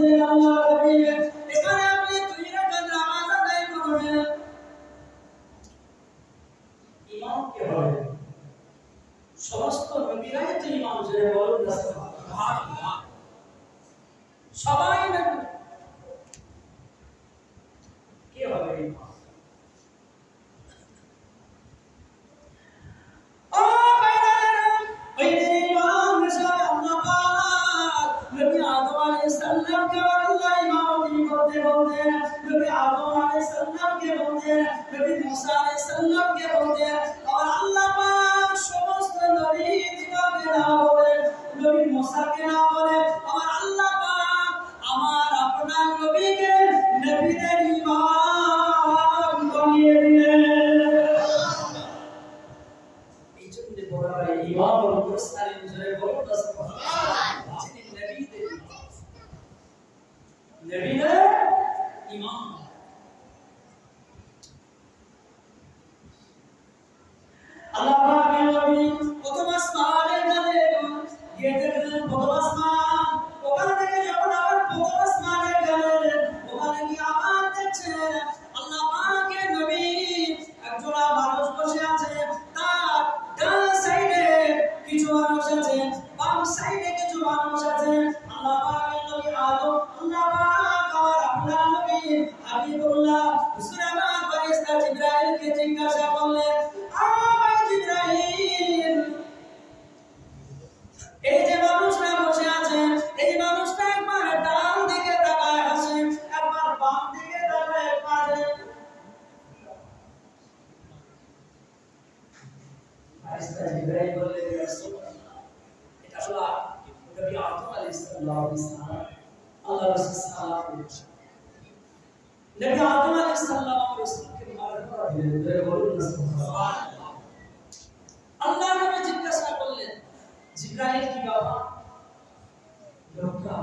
বলছিলেন আল্লাহ নবী এখানে আপনি 2 রাকাত নামাজ আদায় করবেন ইমাম কে হবে সমস্ত নবীরাই তো ইমাম জেনে বলুন না সুবহানাল্লাহ সবাই নবী কে হবে ইমাম नबी आदम अलैहिस्सलाम के बोलते हैं नबी मूसा अलैहिस्सलाम के बोलते हैं और अल्लाह पाक समस्त नबी के नाम बोले नबी मूसा के नाम बोले और अल्लाह पाक আমার আপনার নবীকে নবীদের ইমাম বানিয়ে দিলেন এইজন্য বলা হয় ইমাম ও মুরসালিন জয় বলুন সুবহানাল্লাহ যিনি নবীদের ইমাম আল্লাহ পাকের নবী প্রথম আসমানে গেলেন গিয়ে দেখলেন প্রথম আসমান ওখান থেকে যখন আবার প্রথম আসমানে গেলেন ওখানে গিয়ে আবার দেখছেন আল্লাহ পাকের নবী একজন মানুষ বসে আছে তার ডান সাইডে কিছু মানুষ আছে বাম সাইডে কিছু মানুষ আছে আল্লাহ পাকের নবী আদম আল্লাহ পাক আর আপনার নবী হাবিবুল্লাহ সুলাইমান ফেরেশতা জিবরাইলকে জিজ্ঞাসা করলেন এই যে মানুষটা বসে আছে এই মানুষটা একবার ডান দিকে তাকায় হাসে একবার বাম দিকে তাকায় কাঁদে ফেরেশতা জিবরাইল বললেন ইয়া রাসূলুল্লাহ এটা হলো নবী আদম আলাইহিস সালাম আল্লাহ রাসূল সাল্লাল্লাহু আলাইহি নবী আদম আলাইহিস সালাম রাসূলকে মারার পর দিলেন বলুন সুবহানাল্লাহ আল্লাহ নবী জিজ্ঞাসা করলেন জিবরাইল কি বাবা লোকটা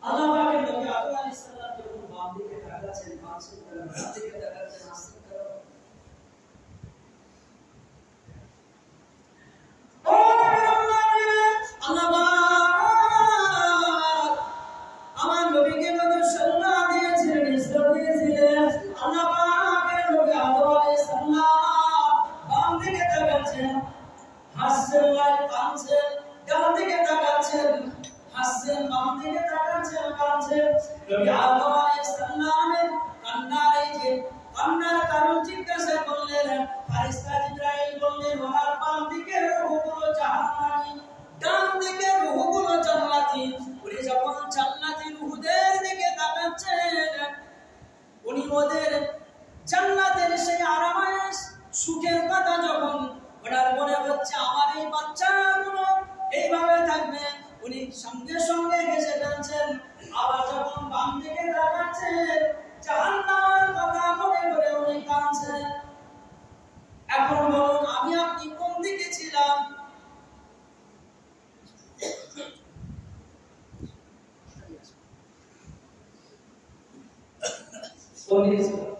আল্লাহ পাকের নবী আদম আলাইহিস সালাম যখন বাম দিকে তাকাচ্ছেন মাসুম করেন ডান দিকে তাকাচ্ছেন হাসিন করেন ও আল্লাহ আমার নবীকে কত সম্মান দিয়েছিলেন ইজ্জত দিয়েছিলেন আল্লাহ পাকের নবী আদম আলাইহিস সালাম বাম দিকে তাকাচ্ছেন হাসছেন আর কাঁদছেন ডান দিকে তাকাচ্ছেন হাসছেন বাম দিকে তাকাচ্ছেন কাঁদছেন নবী আদম আলাইহিস সালামের কান্নার কারণ জিজ্ঞাসা করলেন ফেরেশতা জিবরাইল বললেন ওনার বাম দিকের রূহগুলো জাহান্নামী ডান দিকের রূহগুলো জান্নাতি উনি যখন জান্নাতি রূহদের দিকে তাকাচ্ছেন উনি ওদের জান্নাতের সেই আরামায়েশ সুখের কথা যখন ওনার মনে হচ্ছে আমার এই বাচ্চাগুলো এইভাবে থাকবে উনি সঙ্গে সঙ্গে হেসে ফেলছেন আবার যখন বাম দিকে তাকাচ্ছেন জাহান্নামের কথা মনে করে উনি কাঁদছেন এখন বলুন আমি আপনি কোন দিকে ছিলাম কোন দিকে ছিলাম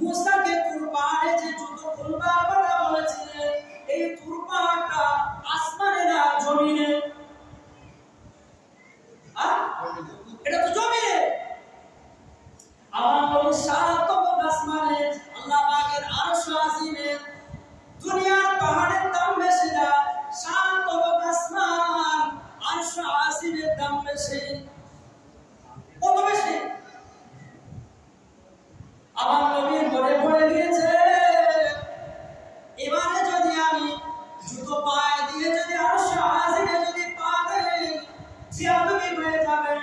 মুসাকে তুর পাহাড়ে যে জুতো খুলবার কথা বলেছিলেন, এই তুর পাহাড়টা আসমানে না জমিনে? এটা তো জমিনে। আমার নবী সাত আসমানে আল্লাহ পাকের আরশ আজিমে, দুনিয়ার পাহাড়ের দাম বেশি না, সাত আসমান আরশ আজিমের দাম বেশি। কত বেশি? আমার নবীর ঘরে পড়ে গিয়েছে, এবারে যদি আমি জুতো পায়ে দিয়ে যদি আরশ আজিমে যদি পা দেই, জিয়াদবি হয়ে যাবে।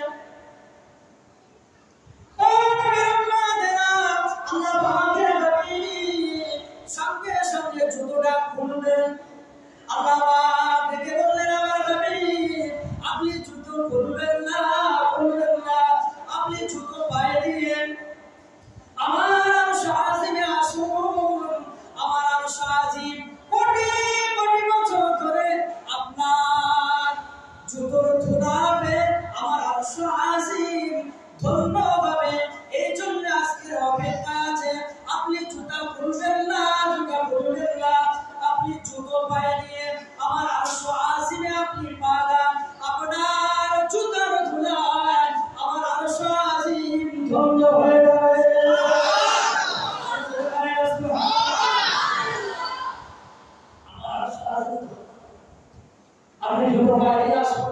সঙ্গে সঙ্গে জুতোটা খুলবেন। আল্লাহ দেখে বললেন, আমার নবী আপনি জুতো খুলবেন না, খুলবেন না, আপনি জুতো পায়ে দিয়ে আমার আরশ আজিমে আসুন। আমার আরশ আজিম কোটি কোটি বছর ধরে আপনার জুতোর ধুলাবে, আমার আরশ আজিম ধন্য হবে। এই জন্য আজকের অপেক্ষা আছে। আপনি জুতা খুলবেন না, জুতা খুলবেন না, আপনি জুতো পায়ে দিয়ে আমার আরশ আজিমে আপনি পা দেন, আপনার জুতার ধুলায় আমার আরশ আজিম ধন্য হয়ে যাবে। আপনি জুতো পায়ে দিয়ে আসুন।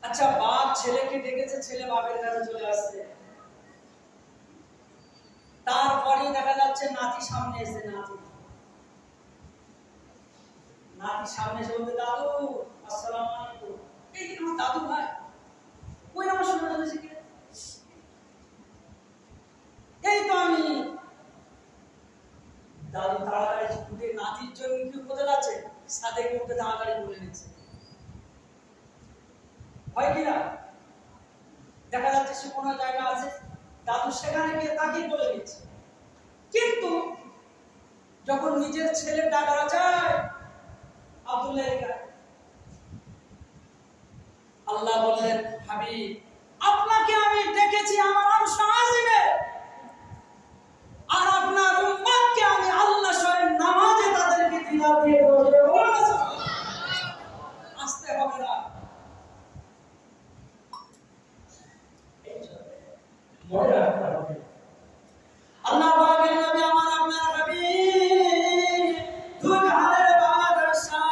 আচ্ছা, বাপ ছেলেকে ডেকেছে, ছেলে বাপের কাছে চলে আসছে, তারপরে দেখা যাচ্ছে নাতি সামনে এসে, নাতি সামনে এসে বলতে, দাদু আসসালামু আলাইকুম। এই যে আমার দাদু ভাই, ওই আমার শোনা যাচ্ছে কি, এই তো আমি। দাদু তাড়াতাড়ি উঠে নাতির জন্য কি কোথায় যাচ্ছে, সাথে উঠে তাড়াতাড়ি বলে নিচ্ছে, হয় কিনা? দেখা যাচ্ছে সে কোনো জায়গা আছে, দাদু সেখানে গিয়ে তাকে বলে দিচ্ছে। কিন্তু যখন নিজের ছেলের ডাকা যায়, আব্দুল্লাহ, আল্লাহ বললেন, হাবিব আপনাকে আমি ডেকেছি আমার আরশ আজিমে, আর আপনার উম্মতকে আমি আল্লাহ স্বয়ং নামাজে তাদেরকে তিলাওয়াত দিয়ে বলবো, আসতে হবে না। মনে রাখতে হবে। আল্লাহ পাকের নবী আমার আপনার হাবিব দুই হাতের বাহাদুর শাহ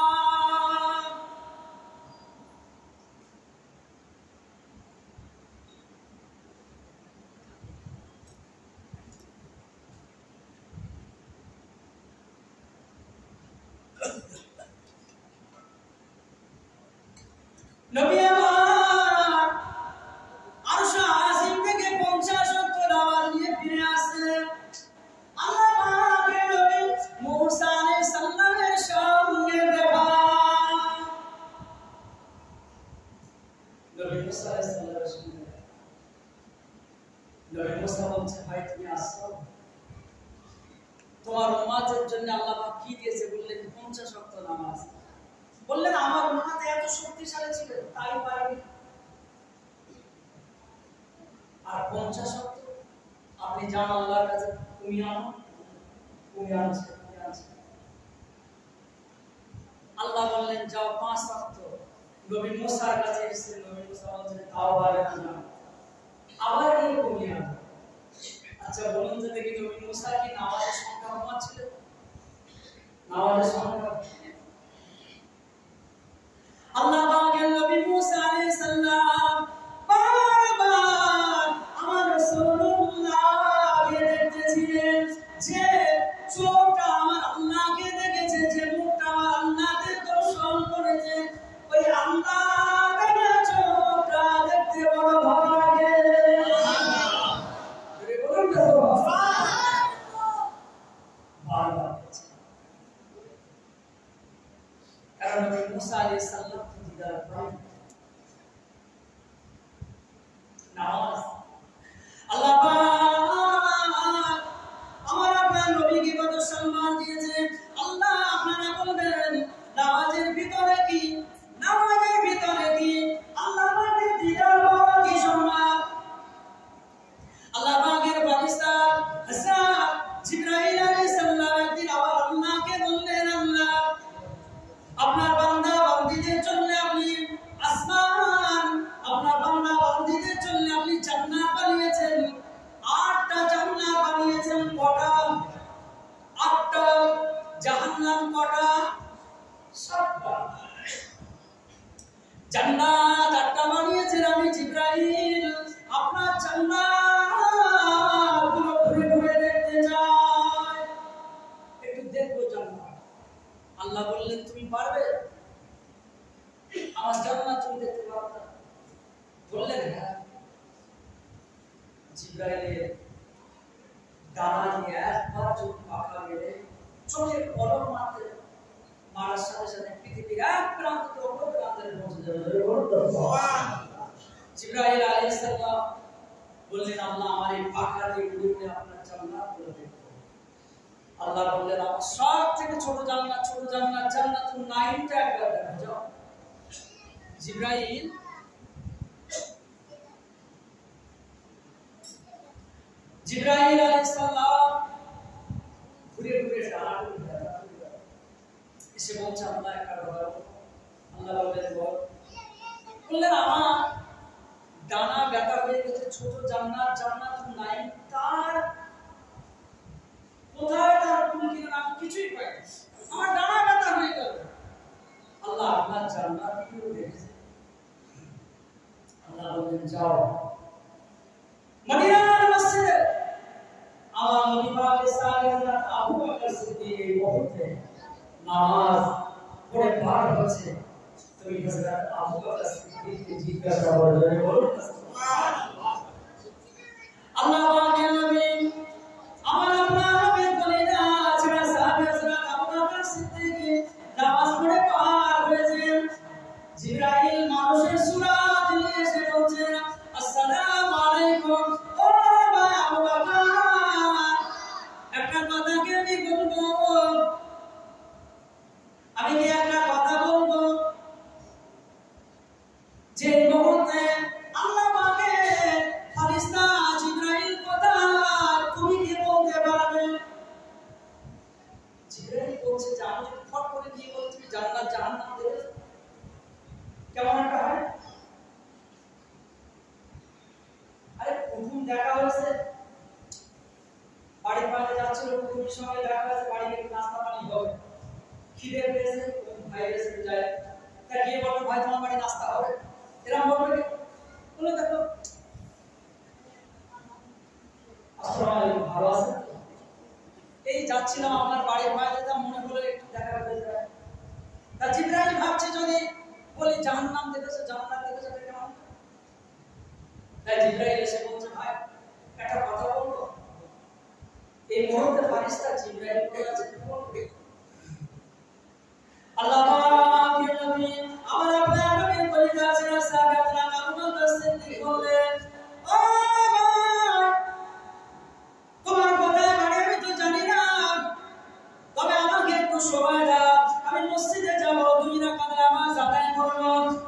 নবী আমার আরশ আজিম থেকে 50-70 আওয়াজ নিয়ে ফিরে আসলেন। আল্লাহ পাকের নবী মুসা আলাইহিস সালামের সঙ্গে দেখা। নবী মুসা আলাইহিস সালামের সঙ্গে দেখা। নবী মুসা বলছে, ভাই তুমি আসো, তোমার উম্মতের জন্য আল্লাহ পাক কি দিয়েছে? বললেন 50 ওয়াক্ত নামাজ। বললেন আমার উম্মত এত শক্তিশালী ছিল তাই পারেনি। আর 50 ওয়াক্ত আপনি যান আল্লাহর কাছে, তুমি আনো, তুমি আনছে। আল্লাহ বললেন যাও 5 ওয়াক্ত। নবী মুসার কাছে এসে নবী মুসা বলছেন তাও পারে না, আবার কি তুমি আনো। আচ্ছা বলুন তো দেখি, নবী মুসা কি নামাজের সংখ্যা কম ছিল? নামাজের সংখ্যা আল্লাহ পাকের নবী মুসা আলাইহিস সালাম বারবার আমার রাসূলুল্লাহকে দেখতেছিলেন, যে চোখটা আমার আল্লাহকে দেখেছে, যে মুখটা আমার আল্লাহকে দর্শন করেছে, ওই আল্লাহর চোখটা দেখতে বড় ভালো লাগে। বলুন না সুবহানাল্লাহ। কারণ নবী মুসা আলাইহিস সালাম দিদার প্রাণ নামাজ। আল্লাহ পাক আমার আপনার নবীকে কত সম্মান দিয়েছে। আল্লাহ আপনারা বলবেন নামাজের ভিতরে কি? নামাজের ভিতরে কি? আল্লাহ পাকের দিদার পাওয়া কি সম্মান। আল্লাহ পাকের ফেরেশতা হযরত জিবরাইল আলাইহিস সালাম একদিন আবার আল্লাহকে বললেন, আল্লাহ আপনার বান্দা বান্দীদের জন্য আপনি আসমান, আপনার বান্দা বান্দীদের জন্য আপনি জান্নাত বানিয়েছেন, 8টা জান্নাত বানিয়েছেন। কটা? 8টা। জাহান্নাম কটা? 7টা। জান্নাত 8টা বানিয়েছেন আমি জিবরাইল, আপনার জান্নাত গুলো ঘুরে ঘুরে দেখতে চাই, একটু দেখবো জান্নাত। আল্লাহ বললেন তুমি পারবে? আমার জান্নাত তুমি দেখতে পারবে? বললেন হ্যাঁ। জিবরাইলের ডানা দিয়ে একবার চোখ পাকা মেরে চোখের পলক মারার সাথে সাথে পৃথিবীর এক প্রান্ত থেকে অপর প্রান্তে পৌঁছে যাবে। জিবরাইল আলাইহিস সালাম বললেন, আল্লাহ আমার এই পাখা দিয়ে উড়ে উড়ে আপনার জান্নাত গুলো দেখবো। আল্লাহ বললেন আমার সব থেকে ছোট জান্নাত জান্নাতুন নাঈমটা একবার দেখো যাও। জিবরাইল আলাইহিস সালাম ঘুরে ঘুরে এসে বলছে আল্লাহ একটা কথা। আল্লাহ বললেন আমার ডানা ব্যথা হয়ে গেছে, ছোট জান্নাতুন নাঈম, তার কোথায় তার কোন কিনা নাম কিছুই পাই না, আমার ডানা ব্যথা হয়ে গেল। আল্লাহ আপনার জান্নাত কিও দেখেছে। আল্লাহ বলেন যাও মদিনার মসজিদে আমার নবী পাকের সাথে হযরত আবু বকর সিদ্দিক এই মুহূর্তে নামাজ পড়ে পার হচ্ছে। তুমি হযরত আবু বকর সিদ্দিককে জিজ্ঞাসা করবে, বলুন সুবহানাল্লাহ। আল্লাহ পাকের নবী আমার আপনার নবীর কলিজা ছেড়ে সাহাবী হযরত আবু বকর সিদ্দিক নামাজ পড়ে পার হয়েছেন। জিবরাইল মানুষের সুরাত নিয়ে এসে বলছেন আসসালামু আলাইকুম। ও ভাই আবু বকর, একটা কথা কি আমি বলবো? আমি কি একটা কথা বলবো? যে মুহূর্তে আল্লাহ পাকের ফেরেশতা জিবরাইল কথা তুমি কি বলতে পারবে? জিবরাইল বলছে যে আমি যদি ফট করে গিয়ে বলি তুমি জান্নাত জাহান্নাম দেখে কেমন একটা হয়? আরে প্রথম দেখা হয়েছে বাড়ির বাইরে যাচ্ছিল কুকুরের সঙ্গে দেখা হয়েছে বাড়ি গিয়ে নাস্তা পানি হবে খিদে পেয়েছে বাইরে এসে যায় তা গিয়ে বলবে ভাই তোমার বাড়ি নাস্তা হবে এরকম বলবে বলে দেখো আসসালামু আলাইকুম ভালো আছেন এই যাচ্ছিলাম আপনার বাড়ির বাইরে যা মনে হলো একটু দেখা হয়ে যায় তা জিবরাইল ভাবছে যদি বলি জাহান্নাম দেখেছে জান্নাত দেখেছে এটা কেমন তাই জিবরাইল এসে বলছে ভাই একটা কথা বলবো এই মুহূর্তে ফেরেশতা জিবরাইল বলেছে বলবে আল্লাহ পাকের নবী আমার আপনার নবীর পরিচয় আছে সাহাবাতরা আবু বকর সিদ্দিক বললেন ও তোমার কোথায় বাড়ি আমি তো জানি না তবে আমাকে একটু সময় দাও আমি মসজিদে যাব 2 রাকাত নামাজ আদায় করব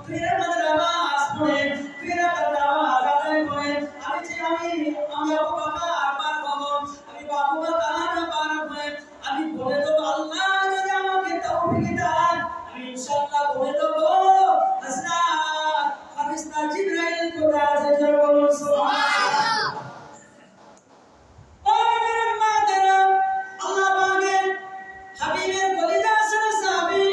2 রাকাত নামাজ পড়ে 2 রাকাত নামাজ আদায় করে আমি আবু বকর পার হব আমি আবু বকর পার হয়ে আমি বলে দেব আল্লাহ যদি আমাকে তৌফিক দেন আমি ইনশাআল্লাহ বলে দেব হযরত ফেরেশতা জিবরাইল কোথায় আছে জোরে বলুন সুবহানাল্লাহ হাবিবের কলিজা আসলে সাহাবী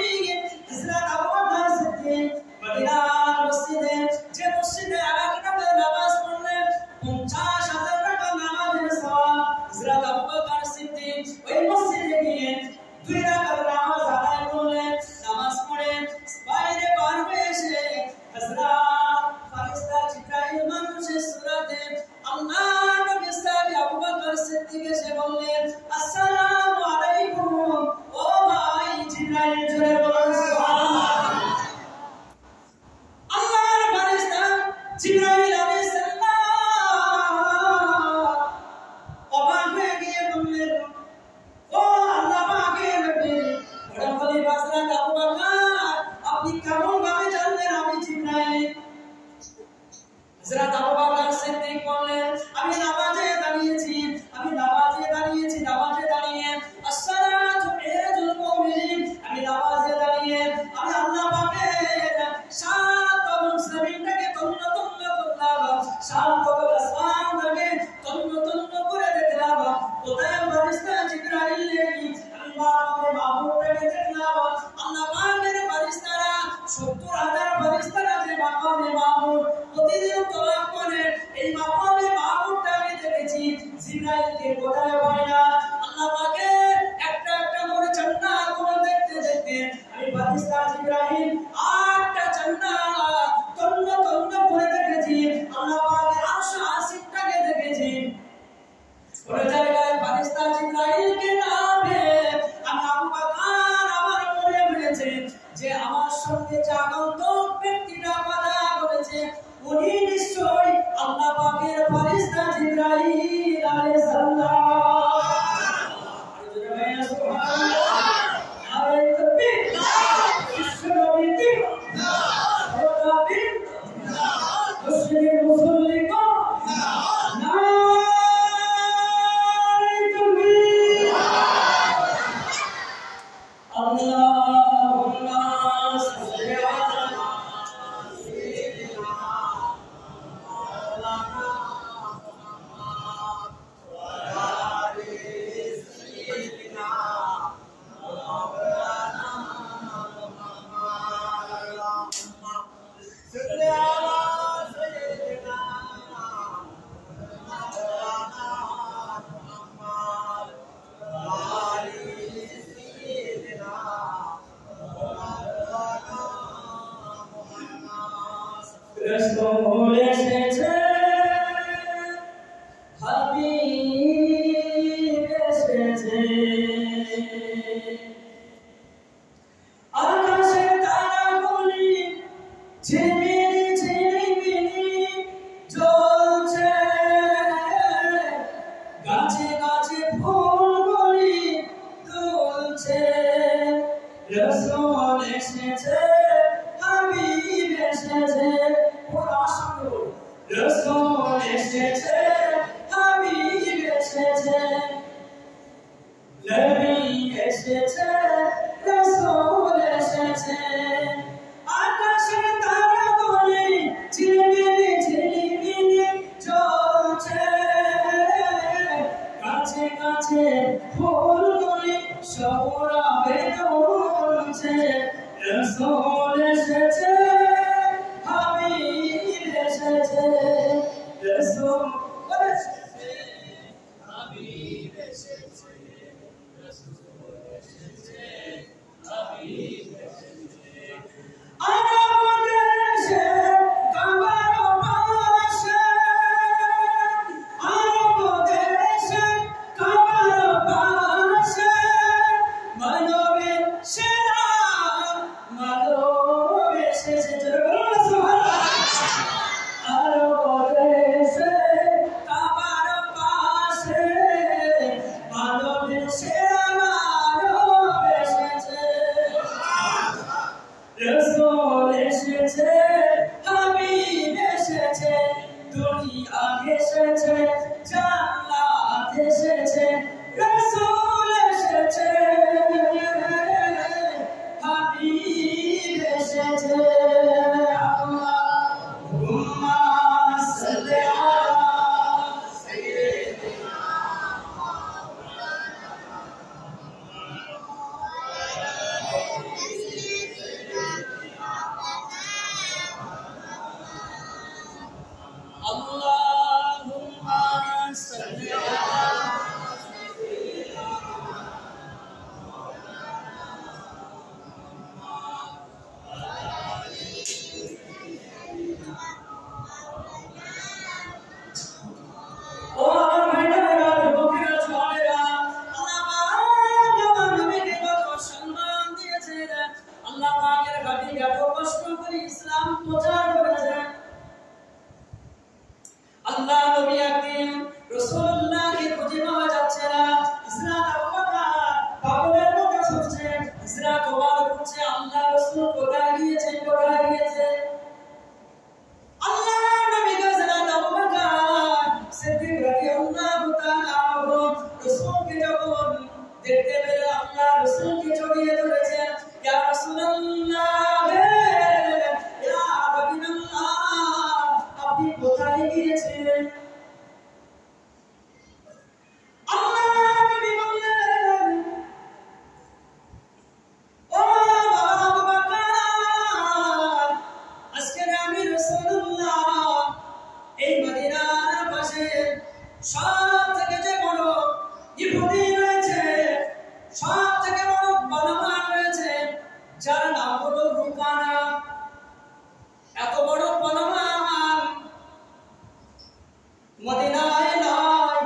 হযরত আবু বকর সিদ্দিক মদিনার মসজিদে যে মসজিদে আরাকাতের নামাজ পড়লেন 50,000 টাকা নামাজের সওয়াব হযরত আবু বকর সিদ্দিক ওই মসজিদে গিয়ে 2 রাকাত নামাজ আদায় করলেন নামাজ পড়ে বাইরে বার হয়ে এসে হযরত ফেরেশতা জিবরাইল মানুষের সুরাতে আল্লাহর নবী সাহাবী আবু বকর সিদ্দিক এসে বললেন আসসালামু আলাইকুম ও ভাই জিবরাইল জোরে বলুন সুবহানাল্লাহ আল্লাহর ফেরেশতা জিবরাইল আলাইহিস সালাম অবাক হয়ে গিয়ে বললেন ও আল্লাহ পাকের নবী বড় খলিফা হযরত আবু বকর আপনি কেমন ভাবে জানলেন আমি জিবরাইল হযরত আবু বকর সিদ্দিক বললেন আমি নামাজে দাঁড়িয়ে আসসালাতু মিরাজুল মুমিনিন আমি নামাজে দাঁড়িয়ে আমি আল্লাহ পাকের সাত এবং জমিনটাকে তন্ন করলাম সাত এবং আসমানটাকে তন্ন করে দেখলাম কোথায় ফেরেশতা জিবরাইল নেই আমি মাহমুদটাকে দেখলাম আল্লাহ পাকের ফেরেশতারা 70,000 ফেরেশতারা যে মাকামে মাহমুদ প্রতিদিন তওয়াফ করে এই মাকামে মাহমুদটা আমি দেখেছি জিবরাইলকে কোথায় পাই না আল্লাহ পাকের একটা করে জান্নাতগুলো দেখতে আমি ফেরেশতা জিবরাইল 8টা জান্নাত তন্ন করে দেখেছি আল্লাহ পাকের আরশ আসিফটাকে দেখেছি ওই জায়গায় ফেরেশতা জিবরাইলকে না পেয়ে আমি আবু বকর আমার মনে হয়েছে যে আমার সঙ্গে যে আগন্তুক ব্যক্তিটা কথা বলেছে উনি নিশ্চয়ই আল্লাহ পাকের ফেরেশতা জিবরাইল আলাইহিস সালাম রসূল এসেছে হাবিব এসেছে আকাশে তারাগুলি ঝিলমিলি জ্বলছে গাছে ফুলগুলি দুলছে রসূল এসেছে হাবিব এসেছে রসূল এসেছে হাবিব এসেছে নবী এসেছে রসূল এসেছে আকাশের তারাগুলি ঝিলমিলি জ্বলছে রাসূল এসেছে, হাবিব এসেছে, রাসূল এসেছে, হাবিব এসেছে। আরব দেশে কাবার পাশে, আরব দেশে কাবার পাশে, মানবের সেরা মানব এসেছে। আরব দেশে কাবার পাশে, মানবের সেরা মানব এসেছে, রাসূল এসেছে, হাবিব এসেছে, দুনিয়া এসেছে, জান্নাত এসেছে, রাসূল এসেছে, হাবিব এসেছে। আল্লাহুম্মা সাল্লি আলা সাইয়্যিদিনা Allahumma salli ala ইসলাম প্রচার করেছেন। আল্লাহ নবী একদিন রাসূলুল্লাহকে খুঁজে পাওয়া যাচ্ছে না। ইসরা পাগলের মতো ছুটছে, ইসরা কবার করছে, আল্লাহ রাসূল কোথায় গিয়েছে, কোথায় গিয়েছে। আল্লাহ নবী হযরত আবু বকর সিদ্দিক রাদিয়াল্লাহু তাআলা আনহু রাসূলকে যখন দেখতে পেলে আল্লাহ রাসূলকে জড়িয়ে ধরেছেন, ইয়া রাসূলুল্লাহ, ইয়া হাবিবাল্লাহ, আপনি কোথায় গিয়েছিলেন? আল্লাহ নবী বললেন, ও আবু বকর, আজকে আমি রাসূলুল্লাহ এই মদিনার পাশে সব থেকে যে বড় ইহুদি রয়েছে, সব থেকে বড় বলবান রয়েছে, যার নাম হলো রুকানা। এত বড় বলবান মদিনায় নাই,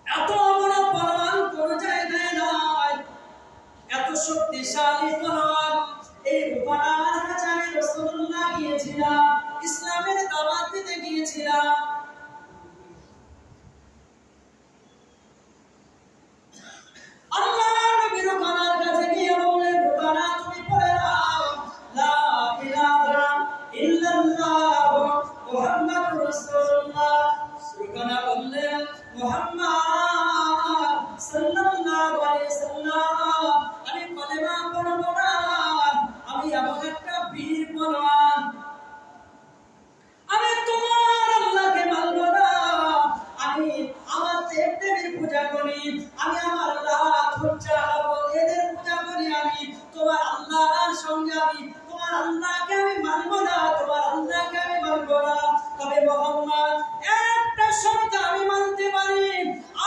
এত বড় বলবান কোন জায়গায় নাই, এত শক্তিশালী বলবান এই রুকানার কাছে আমি রাসূলুল্লাহ গিয়েছিলাম, ইসলামের দাওয়াত দিতে গিয়েছিলাম। আল্লাহ নবী রুকানার কাছে গিয়ে বললেন, রুকানা তুমি পড়ে নাও লা ইলাহা ইল্লাল্লাহ মুহাম্মাদুর রাসূলুল্লাহ। রুকানা বললেন, মুহাম্মদ সাল্লাল্লাহু আলাইহি সাল্লাম, আমি কলেমা পড়ব না, আমি এমন একটা বীর বলবান, আমি তোমার আল্লাহকে মানব না, আমি আমার দেবদেবীর পূজা করি, আমি আমার লাত হুজ্জা এদের পূজা করি, আমি তোমার আল্লাহর সঙ্গে আমি তোমার আল্লাহকে আমি মানব না, তোমার আল্লাহকে আমি মানব না। তবে মুহাম্মদ একটা শর্ত আমি মানতে পারি,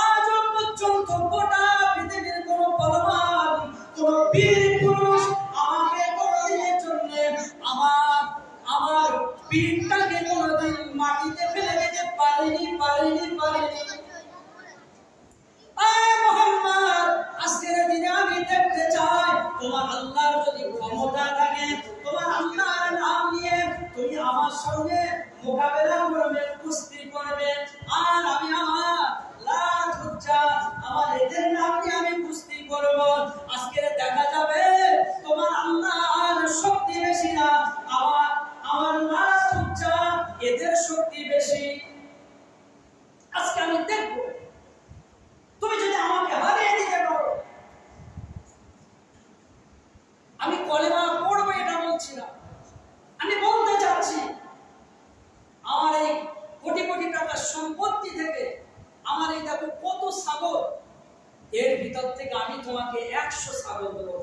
আজ পর্যন্ত গোটা পৃথিবীর কোন বলবান, কোন বীর পুরুষ আমাকে কোনদিনের জন্য আমার পীরটাকে কোনদিন মাটিতে ফেলে দিতে পারেনি। মুহাম্মদ, আজকের দিনে আমি দেখতে চাই তোমার আল্লাহর যদি ক্ষমতা থাকে, তোমার আল্লাহর নাম নিয়ে তুমি আমার সঙ্গে মোকাবেলা করবে, কুস্তি করবে, আর আমি আমার লাত হুজ্জা আমার এদের নাম নিয়ে আমি কুস্তি করব। আজকের দেখা যাবে তোমার আল্লাহর শক্তি বেশি না, আমার লাত হুজ্জা এদের শক্তি বেশি। আজকে আমি দেখব তুমি যদি আমাকে হারিয়ে দিতে পারো। আমি কলেমা পড়বো এটা বলছি না, আমি বলতে চাচ্ছি আমার এই কোটি কোটি টাকার সম্পত্তি থেকে আমার এই দেখো কত ছাগল, এর ভিতর থেকে আমি তোমাকে 100 ছাগল দেবো,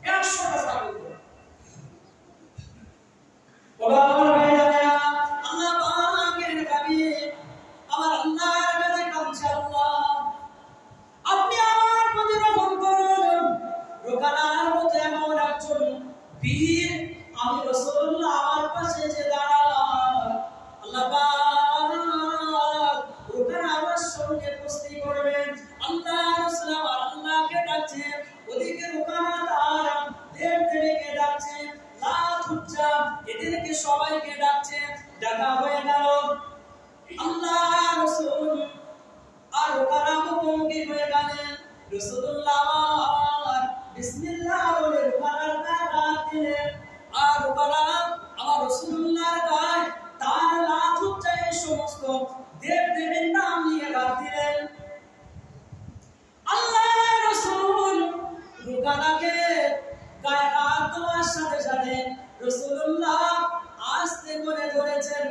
100টা ছাগল দেবো। আল্লাহ পাক আল্লাহ পাক রুকানা আমার সঙ্গে কুস্তি করবে। আল্লাহ রাসূল আল্লাহকে ডাকছে, ওদিকে রুকানা তার দেবদেবীকে ডাকছে, লাত উজ্জা এদেরকে সবাইকে ডাকছে। ডাকা হয়ে গেল, আল্লাহ রাসূল আর রুকানা মুখোমুখি হয়ে গেলেন। রাসূলুল্লাহ বিসমিল্লাহ বলে রুকানার গায়ে হাত দিলেন। আর রুকানা আমার রাসূলুল্লাহর গায়ে তার লাত উজ্জা এই সমস্ত দেবদেবীর নাম নিয়ে হাত দিলেন। আল্লাহ রাসূল রুকানাকে গায়ে হাত দেওয়ার সাথে সাথে রাসূলুল্লাহ আস্তে করে ধরেছেন।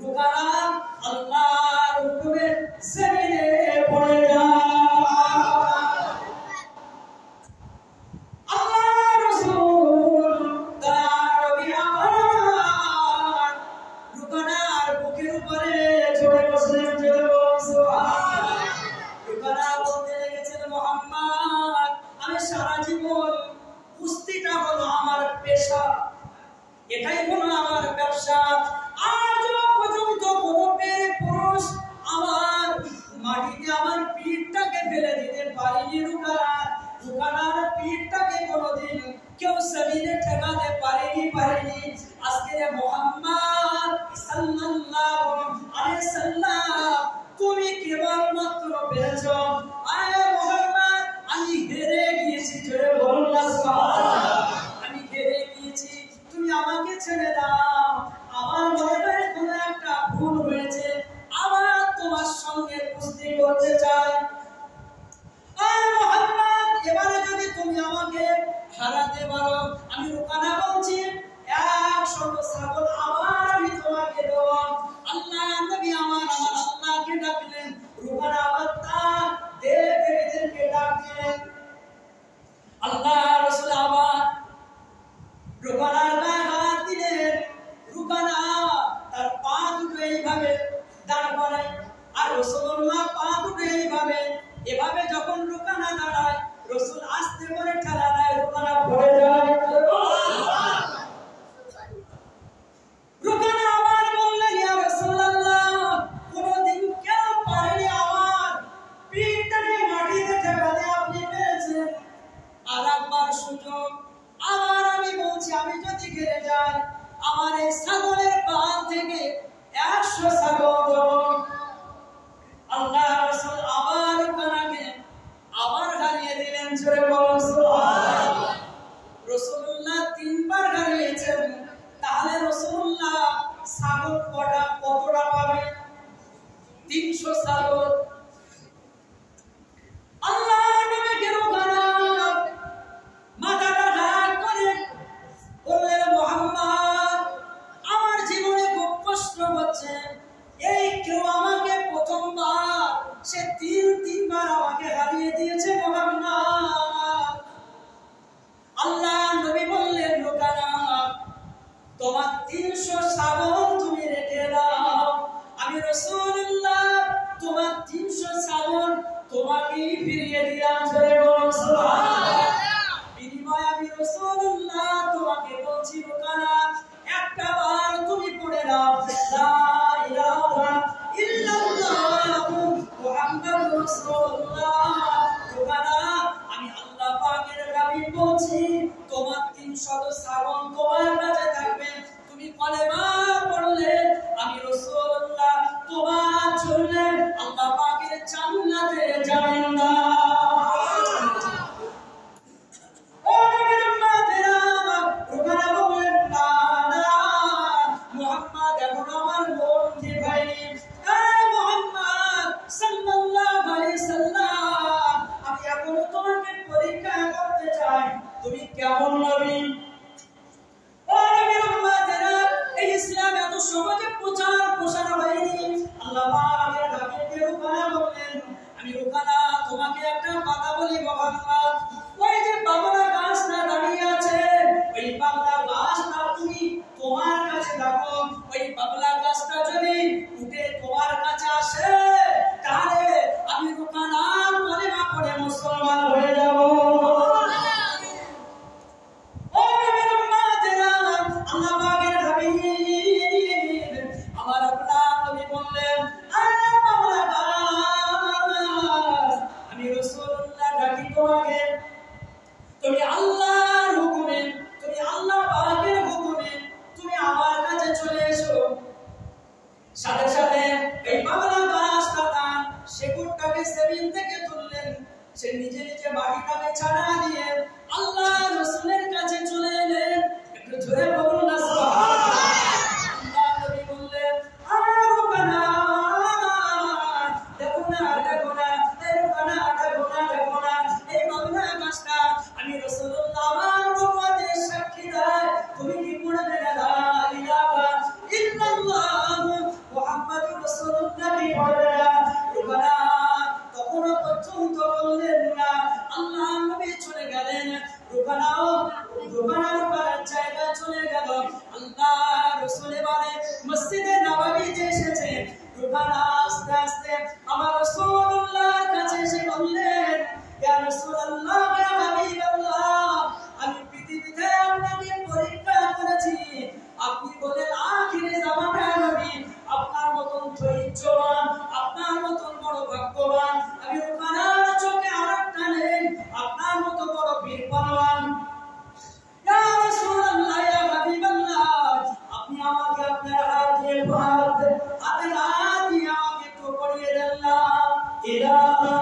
রুকানা আল্লাহর হুকুমে জমিনে পড়ে যায়। আল্লাহ রাসূল দয়ার নবী আমার রুকানার বুকের উপরে চড়ে বসলেন। সুবহানাল্লাহ। রুকানা বলতে লেগেছেন, মুহাম্মদ আমি সারা জীবন কুস্তিটা হলো আমার পেশা, এটাই হলো আমার ব্যবসা। আজও পর্যন্ত কোনো পেরে পুরুষ আমার মাটিতে আমার পিঠটাকে ফেলে দিতে পারেনি। রুকানার পিঠটাকে কোনোদিন কেউ জমিনে ঠেকাতে পারেনি। আজকে মুহাম্মদ সাল্লাল্লাহু আলাইহি সাল্লাম তুমি কেবলমাত্র পেরেছো। আরে মুহাম্মদ আমি হেরে গিয়েছি, জোরে বলুন না সুবহানাল্লাহ। আমি হেরে গিয়েছি, তুমি আমাকে ছেড়ে দাও। আমার মনে কোনো একটা ভুল হয়েছে, আবার তোমার সঙ্গে কুস্তি করতে চাই। আরে মুহাম্মদ এবারে যদি তুমি আমাকে হারাতে পারো, আমি রুকানা বলছি 100 ছাগল আবার আমি তোমাকে দেব। আল্লাহ নবী আমার আল্লাহকে ডাকলেন। রুকানা আবার তার দেবদেবীদেরকে ডাক দিলেন। আল্লাহ রাসূল আবার রুকানার গায়ে হাত দিলেন। রুকানা তার পা দুটো এইভাবে দাঁড় করায়, আর রাসূলুল্লাহ পা দুটো এভাবে যখন রুকানা দাঁড়ায়, রাসূল আস্তে করে ঠেলা দেয়, রুকানা পড়ে যায়। রুকানা আবার বললেন, ইয়া রাসূলুল্লাহ কোনদিন কেউ পারেনি আমার পিঠটাকে মাটিতে ঠেকাতে, আপনি পেরেছেন। আর একবার সুযোগ, আবার আমি বলছি, আমি যদি ঘিরে যাই আমার এই ছাগলের পাল থেকে 100 ছাগল দেব। আল্লাহ রাসূল আবার রুকানাকে আবার হারিয়ে দিলেন। জোরে বলুন সুবহানাল্লাহ। রাসূলুল্লাহ 3 বার হারিয়েছেন, তাহলে রাসূলুল্লাহ ছাগল কতটা পাবে? 300 ছাগল। আল্লাহ নবীকে রুকানা মাথাটা ঢাক করে বললেন, মুহাম্মদ আমার জীবনে খুব কষ্ট হচ্ছে। এই কেউ আমাকে প্রথমবার সে 3 বার আমাকে হারিয়ে দিয়েছে মুহাম্মদ। আল্লাহ নবী বললেন, রুকানা তোমার 300 ছাগল তুমি রেখে দাও, আমি রাসূলুল্লাহ তোমার 300 ছাগল তোমাকেই ফিরিয়ে দিলাম। জোরে বলুন সুবহানাল্লাহ। বিনিময়ে আমি রাসূলুল্লাহ তোমাকে বলছি, রুকানা একটা বার তুমি পড়ে নাও, লা ইলাহা ইল্লাল্লাহ মুহাম্মাদুর রাসূলুল্লাহ। রুকানা আমি আল্লাহ পাকের হাবিব বলছি, তোমার 300 ছাগল তোমার কাছে থাকবে। তুমি কলেমা পড়লে আমি রাসূলুল্লাহ তোমার জন্য আল্লাহ পাকের জান্নাতে যাবেন না। ও নবীর উম্মতেরা, রুকানা বললেন, না না মুহাম্মদ এখন আমার মন ঠিক হয়নি। মুহাম্মদ সাল্লাল্লাহু আলাইহি সাল্লাম আমি এখন তোমাকে পরীক্ষা করতে চাই, তুমি কেমন নবী। ও নবীর উম্মতেরা, এই ইসলাম এত সহজে প্রচার হয়নি। আল্লাহ পাকের হাবিবকে রুকানা বললেন, আমি রুকানা তোমাকে একটা কথা বলি মুহাম্মদ, ওই যে বাবলা গাছটা দাঁড়িয়ে আছে, ওই বাবলা গাছটা তুমি তোমার কাছে রাখো। ওই বাবলা গাছটা যদি উঠে তোমার কাছে আসে, তাহলে আমি রুকানা কলেমা পড়ে মুসলমান হয়ে যাব। ও নবীর উম্মতেরা, আল্লাহ পাকের হাবিব আমার আপনার সে নিজে নিজে বাড়িটাকে ছাড়া দিয়ে আল্লাহ রাসূলের কাছে চলে এলেন। একটু জোরে বলুন না সুবহানাল্লাহ। আল্লাহ নবী বললেন, রুকানা, দেখো না দেখো না, রুকানা দেখো না দেখো না, এই বাংলা গাছটা আমি রাসূলুল্লাহ আমার নবুয়তে সাক্ষী দেয়, তুমি কি পড়বে না লা ইলাহা ইল্লাল্লাহ মুহাম্মাদুর রাসূলুল্লাহ কি পড়বে না? রুকানা তখনও পর্যন্ত বললেন না। আল্লাহ নবী চলে গেলেন, রুকানার জায়গা চলে গেল। আল্লাহ রাসূল এবারে মসজিদে নববীতে এসেছে। রুকানা আস্তে আস্তে আমার রাসূলুল্লাহর কাছে এসে বললেন, ইয়া রাসূলুল্লাহ, ইয়া হাবিবাল্লাহ, আমি পৃথিবীতে আপনাকে পরীক্ষা করেছি, আপনি বলেন আখিরে জামানার নবী, আপনার মতন ধৈর্যবান, আপনার মতন বড় ভাগ্যবান আমি রুকানার চোখে আরেকটা নেই, আপনার মতো বড় বীর পালোয়ান। ইয়া রাসূলুল্লাহ, ইয়া হাবিবাল্লাহ, আপনি আমাকে আপনার হাত দিয়ে হাতে হাত দিয়ে আমাকে একটু পরিয়ে দেন না। ইলাহা